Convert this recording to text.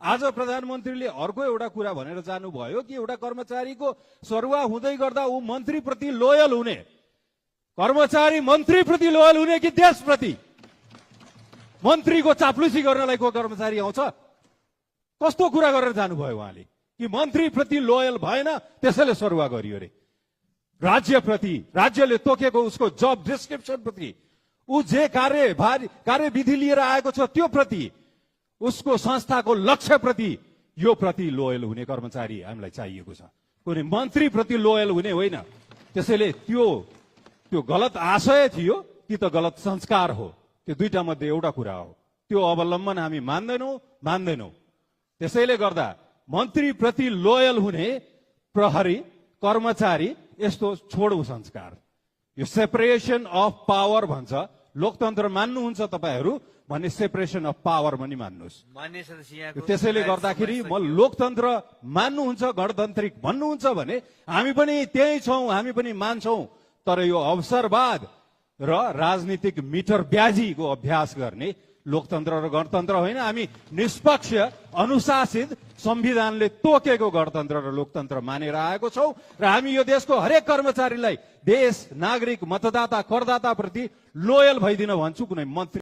आज प्रधानमन्त्रीले अर्को एउटा कुरा भनेर जानुभयो कि एउटा कर्मचारीको सरुवा हुँदै गर्दा ऊ मन्त्रीप्रति लोयल हुने, कर्मचारी मन्त्रीप्रति लोयल हुने कि देशप्रति? मन्त्रीको चाप्लुसी गर्नलाई को कर्मचारी आउँछ? कस्तो कुरा गरेर जानुभयो उहाँले कि मन्त्रीप्रति लोयल भएन त्यसैले सरुवा गरियो रे। राज्यप्रति, राज्यले तोकेको उसको जब डिस्क्रिप्सन प्रति, ऊ जे कार्यविधि लिएर आएको छ त्यो प्रति, उसको संस्थाको लक्ष्य प्रति, यो प्रति लोयल हुने कर्मचारी हामीलाई चाहिएको छ, कुनै मन्त्री प्रति लोयल हुने होइन। त्यसैले त्यो गलत आशय थियो कि त गलत संस्कार हो, त्यो दुईटा मध्ये एउटा कुरा हो। त्यो अवलम्बन हामी मान्दैनौ। त्यसैले गर्दा मन्त्री प्रति लोयल हुने प्रहरी, कर्मचारी, यस्तो छोडौं संस्कार। यो सेपरेसन अफ पावर भन्छ, लोकतन्त्र मान्नुहुन्छ तपाईहरू भने सेपरेसन अफ पावर पनि मान्नुहोस्। त्यसैले गर्दाखेरि म लोकतन्त्र मान्नुहुन्छ, गणतान्त्रिक भन्नुहुन्छ भने हामी पनि त्यही छौं, हामी पनि मान्छौं। तर यो अवसरवाद र राजनीतिक मिटर ब्याजीको अभ्यास गर्ने लोकतन्त्र र गणतन्त्र होइन। हामी निष्पक्ष, अनुशासित, संविधानले तोकेको गणतन्त्र र लोकतन्त्र मानेर आएको छौं र हामी यो देशको हरेक कर्मचारीलाई, देश, नागरिक, मतदाता, करदाता प्रति लोयल भइदिन भन्छु। कुनै मन्त्री